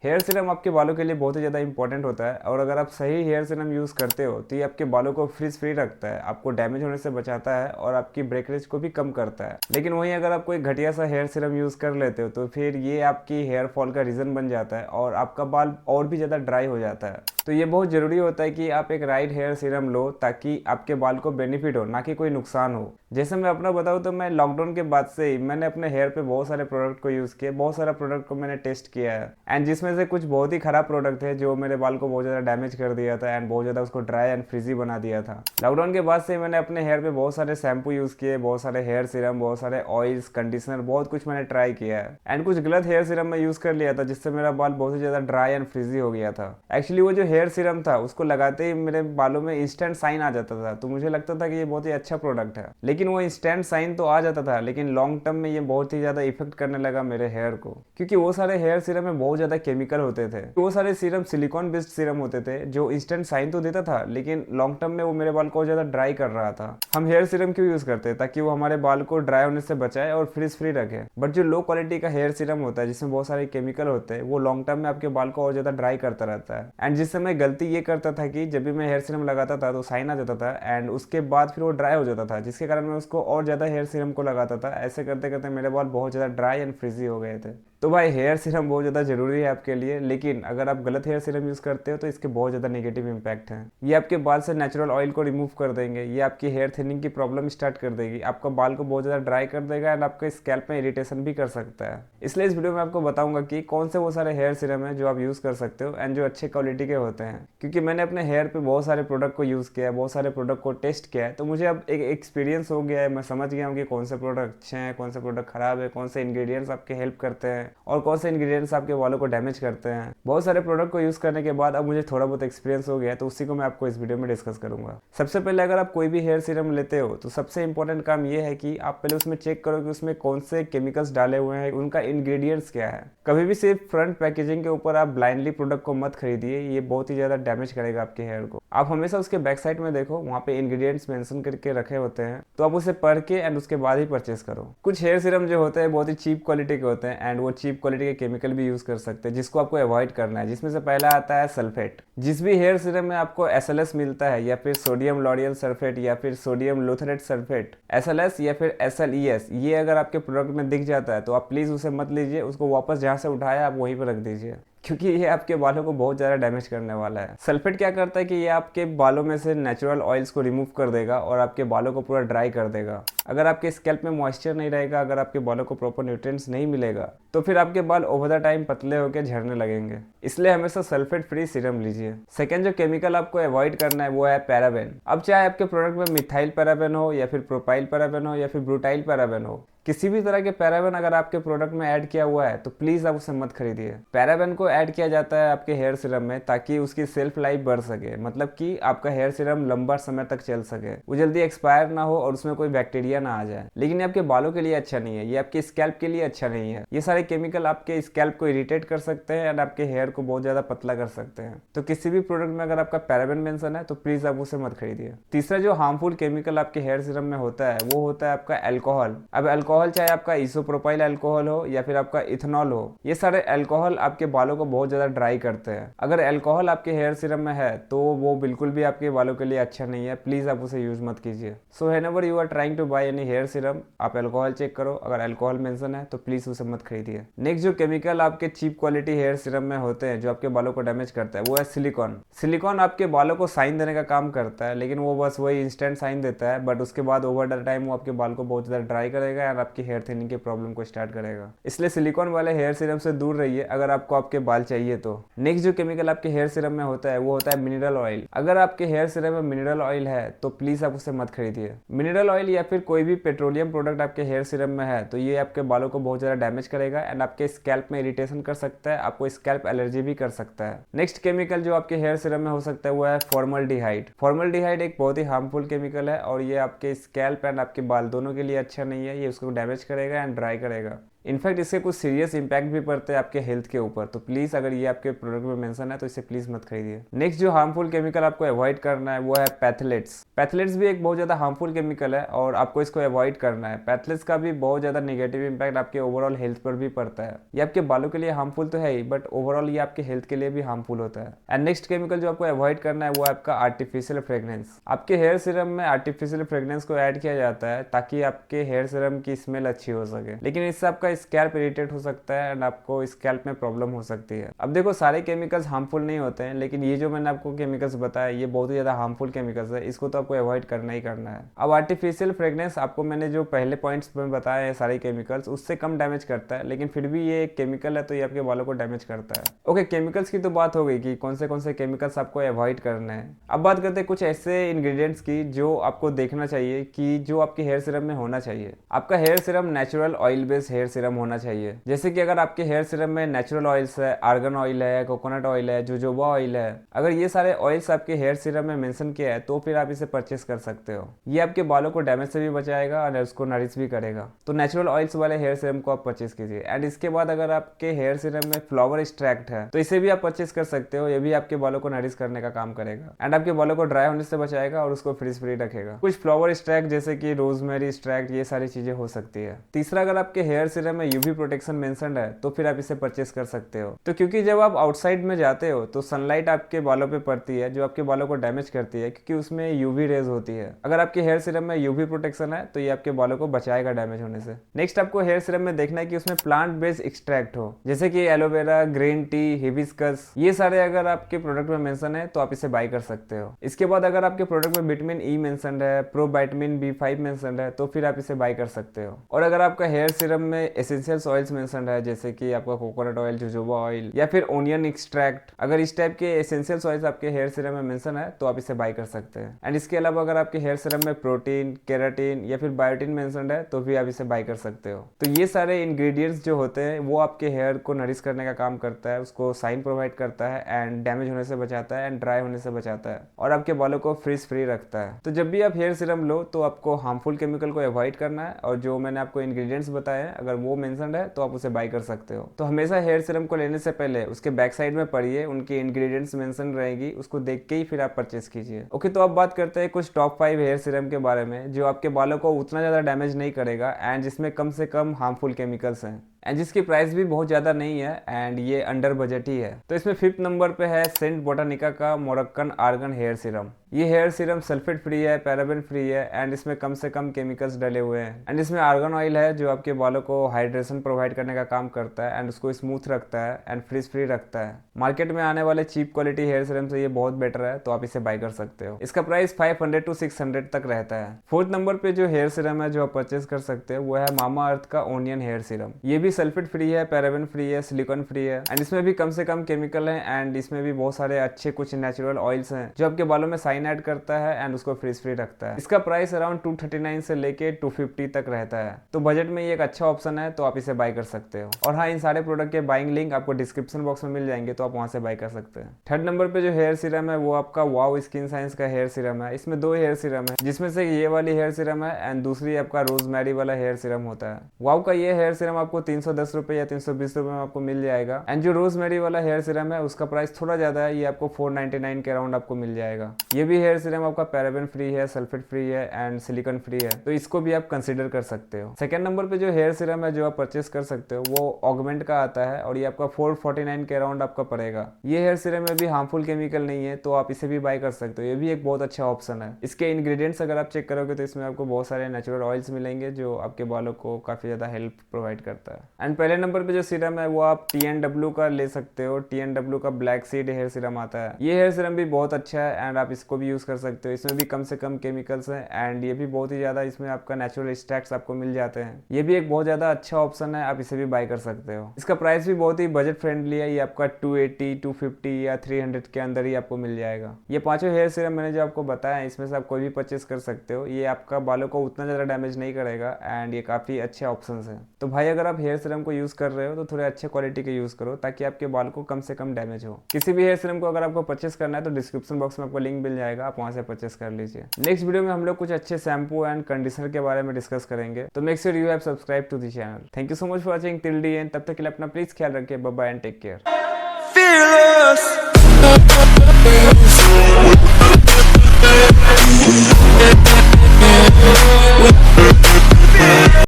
Hair serum आपके बालों के लिए बहुत ही ज़्यादा इंपॉर्टेंट होता है और अगर आप सही हेयर सीरम यूज़ करते हो तो ये आपके बालों को फ्रिज फ्री रखता है, आपको डैमेज होने से बचाता है और आपकी ब्रेकेज को भी कम करता है। लेकिन वहीं अगर आप कोई घटिया सा हेयर सीरम यूज़ कर लेते हो तो फिर ये आपकी हेयर फॉल का रीज़न बन जाता है और आपका बाल और भी ज़्यादा ड्राई हो जाता है। तो ये बहुत ज़रूरी होता है कि आप एक राइट हेयर सीरम लो ताकि आपके बाल को बेनिफिट हो, ना कि कोई नुकसान हो। जैसे मैं अपना बताऊँ तो मैं लॉकडाउन के बाद से ही मैंने अपने हेयर पे बहुत सारे प्रोडक्ट को यूज़ किया, बहुत सारा प्रोडक्ट को मैंने टेस्ट किया है एंड जिसमें से कुछ बहुत ही ख़राब प्रोडक्ट थे जो मेरे बाल को बहुत ज़्यादा डैमेज कर दिया था एंड बहुत ज़्यादा उसको ड्राई एंड फ्रिजी बना दिया था। लॉकडाउन के बाद से मैंने अपने हेयर पे बहुत सारे शैम्पू यूज़ किए, बहुत सारे हेयर सीरम, बहुत सारे ऑयल्स, कंडीशनर, बहुत कुछ मैंने ट्राई किया है एंड कुछ गलत हेयर सीरम मैं यूज़ कर लिया था जिससे मेरा बाल बहुत ही ज़्यादा ड्राई एंड फ्रिजी हो गया था। एक्चुअली वो जो हेयर सीरम था उसको लगाते ही मेरे बालों में इंस्टेंट साइन आ जाता था, तो मुझे लगता था कि ये बहुत ही अच्छा प्रोडक्ट है। लेकिन वो इंस्टेंट साइन तो आ जाता था लेकिन लॉन्ग टर्म में ये बहुत ही ज़्यादा इफेक्ट करने लगा मेरे हेयर को, क्योंकि वो सारे हेयर सीरम में बहुत ज़्यादा केमिकल होते थे। वो सारे सीरम सिलिकॉन बेस्ड सीरम होते थे जो इंस्टेंट साइन तो देता था लेकिन लॉन्ग टर्म में वो मेरे बाल को ज़्यादा ड्राई कर रहा था। हम हेयर सीरम क्यों यूज़ करते हैं? ताकि वो हमारे बाल को ड्राई होने से बचाए और फ्रिज फ्री रखे। बट जो लो क्वालिटी का हेयर सीरम होता है जिसमें बहुत सारे केमिकल होते हैं वो लॉन्ग टर्म में आपके बाल को और ज़्यादा ड्राई करता रहता है। एंड जिससे मैं गलती ये करता था कि जब भी मैं हेयर सीरम लगाता था तो साइन आ जाता था एंड उसके बाद फिर वो ड्राई हो जाता था, जिसके कारण मैं उसको और ज़्यादा हेयर सीरम को लगाता था। ऐसे करते करते मेरे बाल बहुत ज़्यादा ड्राई एंड फ्रिजी हो गए थे। तो भाई हेयर सीरम बहुत ज़्यादा ज़रूरी है आपके लिए, लेकिन अगर आप गलत हेयर सीरम यूज़ करते हो तो इसके बहुत ज़्यादा नेगेटिव इंपैक्ट हैं। ये आपके बाल से नेचुरल ऑयल को रिमूव कर देंगे, ये आपकी हेयर थिनिंग की प्रॉब्लम स्टार्ट कर देगी, आपका बाल को बहुत ज़्यादा ड्राई कर देगा एंड आपके स्कैल्प में इरिटेशन भी कर सकता है। इसलिए इस वीडियो में आपको बताऊंगा कि कौन से वो सारे हेयर सीरम है जो आप यूज़ कर सकते हो एंड जो अच्छे क्वालिटी के होते हैं। क्योंकि मैंने अपने हेयर पे बहुत सारे प्रोडक्ट को यूज़ किया है, बहुत सारे प्रोडक्ट को टेस्ट किया है, तो मुझे अब एक एक्सपीरियंस हो गया है। मैं समझ गया हूँ कि कौन से प्रोडक्ट अच्छे हैं, कौन से प्रोडक्ट खराब है, कौन से इंग्रेडिएंट्स आपके हेल्प करते हैं और कौन से इंग्रेडिएंट्स आपके बालों को डैमेज करते हैं। बहुत सारे प्रोडक्ट को यूज़ करने के बाद अब मुझे थोड़ा बहुत एक्सपीरियंस हो गया है, तो उसी को मैं आपको इस वीडियो में डिस्कस करूंगा। सबसे पहले अगर आप कोई भी हेयर सीरम लेते हो तो सबसे इंपॉर्टेंट काम ये है कि आप पहले उसमें चेक करो कि उसमें कौन से केमिकल्स डाले हुए हैं, उनका इंग्रेडिएंट्स क्या है। कभी भी सिर्फ फ्रंट पैकेजिंग के ऊपर आप ब्लाइंडली प्रोडक्ट को मत खरीदिए, ये बहुत ही ज़्यादा डैमेज करेगा आपके हेयर को। आप हमेशा उसके बैक साइड में देखो, वहाँ पे इंग्रेडिएंट्स मेंशन करके रखे होते हैं, तो आप उसे पढ़ के एंड उसके बाद ही परचेस करो। कुछ हेयर सीरम जो होते हैं बहुत ही चीप क्वालिटी के होते हैं एंड वो चीप क्वालिटी के केमिकल भी यूज़ कर सकते हैं, जिसको आपको अवॉइड करना है। जिसमें से पहला आता है सल्फेट। जिस भी हेयर सीरम में आपको SLS मिलता है या फिर सोडियम लॉरियल सल्फेट या फिर सोडियम लूथरेट सल्फेट, SLS या फिर SLES, ये अगर आपके प्रोडक्ट में दिख जाता है तो आप प्लीज़ उसे मत लीजिए, उसको वापस जहाँ से उठाया आप वहीं पर रख दीजिए, क्योंकि ये आपके बालों को बहुत ज़्यादा डैमेज करने वाला है। सल्फेट क्या करता है कि ये आपके बालों में से नेचुरल ऑयल्स को रिमूव कर देगा और आपके बालों को पूरा ड्राई कर देगा। अगर आपके स्कैल्प में मॉइस्चर नहीं रहेगा, अगर आपके बालों को प्रॉपर न्यूट्रिएंट्स नहीं मिलेगा तो फिर आपके बाल ओवर द टाइम पतले होकर झड़ने लगेंगे। इसलिए हमेशा सल्फेट फ्री सीरम लीजिए। सेकेंड जो केमिकल आपको अवॉइड करना है वो है पैराबेन। अब चाहे आपके प्रोडक्ट में मिथाइल पैराबेन हो या फिर प्रोपाइल पैराबेन हो या फिर ब्यूटाइल पैराबेन हो, किसी भी तरह के पैराबेन अगर आपके प्रोडक्ट में ऐड किया हुआ है तो प्लीज़ आप उसे मत खरीदिए। पैराबेन को ऐड किया जाता है आपके हेयर सीरम में ताकि उसकी सेल्फ लाइफ बढ़ सके, मतलब कि आपका हेयर सीरम लंबा समय तक चल सके, वो जल्दी एक्सपायर ना हो और उसमें कोई बैक्टीरिया ना आ जाए। लेकिन ये आपके बालों के लिए अच्छा नहीं है, ये आपके स्कैल्प के लिए अच्छा नहीं है। ये सारे केमिकल आपके स्कैल्प को इरिटेट कर सकते हैं एंड आपके हेयर को बहुत ज़्यादा पतला कर सकते हैं। तो किसी भी प्रोडक्ट में अगर आपका पैराबेन मेंशन है तो प्लीज़ आप उसे मत खरीदिए। तीसरा जो हार्मफुल केमिकल आपके हेयर सीरम में होता है वो होता है आपका एल्कोहल। अब एल्कोहल चाहे आपका इसोप्रोपाइल अल्कोहल हो या फिर आपका इथेनॉल हो, ये सारे अल्कोहल आपके बालों को बहुत ज्यादा ड्राई करते हैं। अगर अल्कोहल आपके हेयर सीरम में है तो वो बिल्कुल भी आपके बालों के लिए अच्छा नहीं है, प्लीज आप उसे यूज मत कीजिए। So whenever you are trying to buy any hair serum, आप अल्कोहल चेक करो, अगर अल्कोहल मेंशन है तो प्लीज उसे मत खरीदिए। नेक्स्ट जो केमिकल आपके चीप क्वालिटी हेयर सीरम में होते हैं जो आपके बालों को डैमेज करता है वो है सिलिकॉन। सिलिकॉन आपके बालों को साइन देने का काम करता है, लेकिन वो बस वही इंस्टेंट साइन देता है, बट उसके बाद ओवर द टाइम वो आपके बाल को बहुत ज्यादा ड्राई करेगा और आपकी हेयर थिनिंग की प्रॉब्लम को स्टार्ट करेगा। इसलिए सिलिकॉन वाले हेयर सीरम से दूर रहिए अगर आपको आपके बाल चाहिए तो। नेक्स्ट जो केमिकल आपके हेयर सीरम में होता है वो होता है मिनरल ऑयल। अगर आपके हेयर सीरम में मिनरल ऑयल है तो प्लीज आप उसे मत खरीदिए। मिनरल ऑयल या फिर कोई भी पेट्रोलियम प्रोडक्ट आपके हेयर सीरम में है तो ये आपके बालों को बहुत ज्यादा डैमेज करेगा एंड आपके स्कैल्प में इरिटेशन कर सकता है, आपको स्कैल्प एलर्जी भी कर सकता है। नेक्स्ट केमिकल जो आपके हेयर सीरम में हो सकता है वो है फॉर्मल्डिहाइड। फॉर्मल्डिहाइड एक बहुत ही हार्मफुल केमिकल है और ये आपके स्कैल्प एंड आपके बाल दोनों के लिए अच्छा नहीं है, ये उसको डैमेज करेगा एंड ड्राई करेगा। इनफैक्ट इसके कुछ सीरियस इंपैक्ट भी पड़ते हैं आपके हेल्थ के ऊपर। तो प्लीज अगर ये आपके प्रोडक्ट में मेंशन है तो इसे प्लीज मत खरीदिए। नेक्स्ट जो हार्मफुल केमिकल आपको अवॉइड करना है वो है पैथलेट्स। पैथलेट्स भी एक बहुत ज्यादा हार्मफुल केमिकल है और आपको इसको अवॉइड करना है। पैथलेट्स का भी बहुत ज्यादा नेगेटिव इंपैक्ट आपके ओवरऑल हेल्थ पर भी पड़ता है। ये आपके बालों के लिए हार्मफुल तो है ही, बट ओवरऑल ये आपके हेल्थ के लिए भी हार्मफुल होता है। एंड नेक्स्ट केमिकल जो आपको अवॉइड करना है वो आपका आर्टिफिशियल फ्रेग्रेंस। आपके हेयर सीरम में आर्टिफिशियल फ्रेग्रेंस को ऐड किया जाता है ताकि आपके हेयर सीरम की स्मेल अच्छी हो सके, लेकिन इससे आपका स्कैल्प इरिटेट हो सकता है एंड आपको स्कैल्प में प्रॉब्लम हो सकती है। अब देखो सारे केमिकल्स हार्मफुल नहीं होते हैं, लेकिन ये जो मैंने आपको केमिकल्स बताया ये बहुत ही ज्यादा हार्मफुल केमिकल्स है, इसको तो आपको अवॉइड करना ही करना है। अब आर्टिफिशियल फ्रेग्रेंस आपको मैंने जो पहले पॉइंट्स में बताया है सारे केमिकल्स उससे कम डैमेज करता है, लेकिन फिर भी ये एक केमिकल है तो ये आपके बालों को डैमेज करता है। ओके, केमिकल्स की तो बात हो गई कि कौन से केमिकल्स आपको अवॉइड करना है। अब बात करते हैं कुछ ऐसे इंग्रेडिएंट्स की जो आपको देखना चाहिए कि जो आपके हेयर सीरम में होना चाहिए। आपका hair serum natural oil based hair serum होना चाहिए। जैसे कि अगर आपके हेयर सीरम में नेचुरल ऑयल्स है, आर्गन ऑयल है, कोकोनट ऑयल है, जोजोबा ऑयल है, अगर ये सारे ऑयल्स आपके हेयर सीरम में मेंशन किया है तो फिर आप इसे परचेस कर सकते हो। ये आपके बालों को डैमेज से भी बचाएगा और उसको नरिश भी करेगा। तो नेचुरल ऑयल्स वाले हेयर सीरम को आप परचेस कीजिए। एंड इसके बाद अगर आपके हेयर सीरम में फ्लावर एक्सट्रैक्ट है तो इसे भी आप परचेस कर सकते हो। ये भी आपके बालों को नरिश करने का काम करेगा एंड आपके बालों को ड्राई होने से बचाएगा और उसको फ्रिज फ्री रखेगा। कुछ फ्लावर एक्सट्रैक्ट जैसे कि रोजमेरी एक्सट्रैक्ट, ये सारी चीजें हो सकती है। तीसरा, अगर आपके हेयर सीरम में यूवी प्रोटेक्शन मेंशन्ड है तो फिर आप इसे परचेस कर सकते हो। तो क्योंकि जब आप आउटसाइड में जाते हो तो सनलाइट आपके बालों पे पड़ती है जो आपके बालों को डैमेज करती है, क्योंकि उसमें यूवी रेज होती है। अगर आपके हेयर सीरम में यूवी प्रोटेक्शन है तो ये आपके बालों को बचाएगा डैमेज होने से। नेक्स्ट, आपको हेयर सीरम में देखना है कि उसमें प्लांट बेस्ड एक्सट्रैक्ट हो, जैसे कि एलोवेरा, ग्रीन टी, हिबिस्कस, ये सारे अगर आपके प्रोडक्ट में मेंशन है तो आप इसे बाय कर सकते हो। इसके बाद अगर आपके प्रोडक्ट में विटामिन ई मेंशन्ड है, प्रोबाइटमिन B5 मेंशन्ड है तो फिर आप इसे बाय कर सकते हो। और अगर आपका हेयर सीरम में एसेंशियल ऑयल्स मेंशन्ड है जैसे कि आपका कोकोनट ऑयल, जोजोबा ऑयल या फिर ओनियन एक्सट्रैक्ट, अगर इस टाइप के एसेंशियल ऑयल्स आपके हेयर सीरम में मेंशन है तो आप इसे बाय कर सकते हैं। एंड इसके अलावा अगर आपके हेयर सीरम में प्रोटीन, केराटिन या फिर बायोटिन मेंशन्ड है तो भी आप इसे बाय कर सकते हो। तो ये सारे इंग्रेडिएंट्स जो होते हैं वो आपके हेयर को नरिश करने का काम करता है, उसको साइन प्रोवाइड करता है एंड डैमेज होने से बचाता है एंड ड्राई होने से बचाता है और आपके बालों को फ्रीज फ्री रखता है। तो जब भी आप हेयर सीरम लो तो आपको हार्मफुल केमिकल को अवॉइड करना है और जो मैंने आपको इंग्रेडिएंट्स बताए हैं अगर वो मेंशन्ड है तो आप उसे बाय कर सकते हो। तो हमेशा हेयर सीरम को लेने से पहले उसके बैक साइड में पढ़िए, उनकी इंग्रेडिएंट्स मेंशन रहेगी, उसको देख के ही फिर आप परचेस कीजिए। ओके, तो अब बात करते हैं कुछ टॉप 5 हेयर सीरम के बारे में जो आपके बालों को उतना ज्यादा डैमेज नहीं करेगा एंड जिसमें कम से कम हार्मफुल केमिकल्स हैं एंड जिसकी प्राइस भी बहुत ज़्यादा नहीं है एंड ये अंडर बजट ही है। तो इसमें 5th नंबर पे है सेंट बोटानिका का मोरक्कन आर्गन हेयर सीरम। ये हेयर सीरम सल्फेट फ्री है, पैराबेन फ्री है एंड इसमें कम से कम केमिकल्स डले हुए हैं। एंड इसमें आर्गन ऑयल है जो आपके बालों को हाइड्रेशन प्रोवाइड करने का काम करता है एंड उसको स्मूथ रखता है एंड फ्रिज फ्री रखता है। मार्केट में आने वाले चीप क्वालिटी हेयर सीरम से ये बहुत बेटर है तो आप इसे बाय कर सकते हो। इसका प्राइस 500 to 600 तक रहता है। 4th नंबर पे जो हेयर सीरम है जो आप परचेस कर सकते हो वो है मामा अर्थ का ओनियन हेयर सीरम। ये भी सल्फेट फ्री है, पैराबेन फ्री है, सिलिकॉन फ्री है एंड इसमें भी कम से कम केमिकल है एंड इसमें भी बहुत सारे अच्छे कुछ नेचुरल ऑयल्स हैं जो आपके बालों में साइन ऐड करता है एंड उसको फ्रीज फ्री रखता है। इसका प्राइस अराउंड 239 से लेके 250 तक रहता है। तो बजट में ये एक अच्छा ऑप्शन है तो आप इसे बाय कर सकते हो। और हाँ, इन सारे प्रोडक्ट के बाइंग लिंक आपको डिस्क्रिप्शन बॉक्स में मिल जाएंगे तो आप वहां से बाय कर सकते हैं। 3rd नंबर पे जो हेयर सीरम है वो आपका वाव स्किन साइंस का हेयर सीरम है। इसमें 2 हेयर सीरम है जिसमें से ये वाली हेयर सीरम है एंड दूसरी आपका रोजमेरी वाला हेयर सीरम होता है। वाव का ये हेयर सीरम आपको 310 रुपए या 320 रुपए में आपको मिल जाएगा एंड जो रोजमेरी वाला हेयर सीरम है उसका प्राइस थोड़ा ज्यादा है, ये आपको 499 के अराउंड आपको मिल जाएगा। ये भी हेयर सीरम आपका पैराबेन फ्री है, सल्फेट फ्री है एंड सिलिकॉन फ्री है तो इसको भी आप कंसीडर कर सकते हो। 2nd नंबर पे जो हेयर सीरम है जो आप परचेस कर सकते हो वो ऑगमेंट का आता है और ये आपका 449 के अराउंड आपका पड़ेगा। ये हेयर सीरम में भी हार्मफुल केमिकल नहीं है तो आप इसे भी बाय कर सकते हो। ये भी एक बहुत अच्छा ऑप्शन है। इसके इंग्रेडिएंट्स अगर आप चेक करोगे तो इसमें आपको बहुत सारे नेचुरल ऑयल्स मिलेंगे जो आपके बालों को काफी ज्यादा हेल्प प्रोवाइड करता है। एंड पहले नंबर पे जो सीरम है वो आप TNW का ले सकते हो। TNW का ब्लैक सीड हेयर सीरम आता है। ये हेयर सीरम भी बहुत अच्छा है एंड आप इसको भी यूज कर सकते हो। इसमें भी कम से कम केमिकल्स हैं एंड ये भी बहुत ही ज्यादा इसमें आपका नेचुरल एक्सट्रैक्ट्स आपको मिल जाते हैं। ये भी एक बहुत ज्यादा अच्छा ऑप्शन है, आप इसे भी बाय कर सकते हो। इसका प्राइस भी बहुत ही बजट फ्रेंडली है, ये आपका 280, 250 या 300 के अंदर ही आपको मिल जाएगा। ये पांचों हेयर सीरम मैंने जो आपको बताया इसमें से आप कोई भी परचेस कर सकते हो। ये आपका बालों को उतना ज्यादा डैमेज नहीं करेगा एंड ये काफी अच्छे ऑप्शन है। तो भाई अगर आप हेयर सीरम को यूज कर रहे हो तो थोड़े अच्छे क्वालिटी के यूज करो, ताकि आपके बाल को कम से कम डैमेज हो। किसी भी हेयर सीरम को अगर आपको परचेस करना है तो डिस्क्रिप्शन बॉक्स में आपको लिंक मिल जाएगा, आप वहां से परचेस कर लीजिए। नेक्स्ट वीडियो में हम लोग कुछ अच्छे शैम्पू एंड कंडीशनर के बारे में डिस्कस करेंगे, तो make sure you have subscribe to the channel. Thank you so much for watching till the end. तब तक के लिए अपना प्लीज ख्याल रखिए। Bye bye and take care.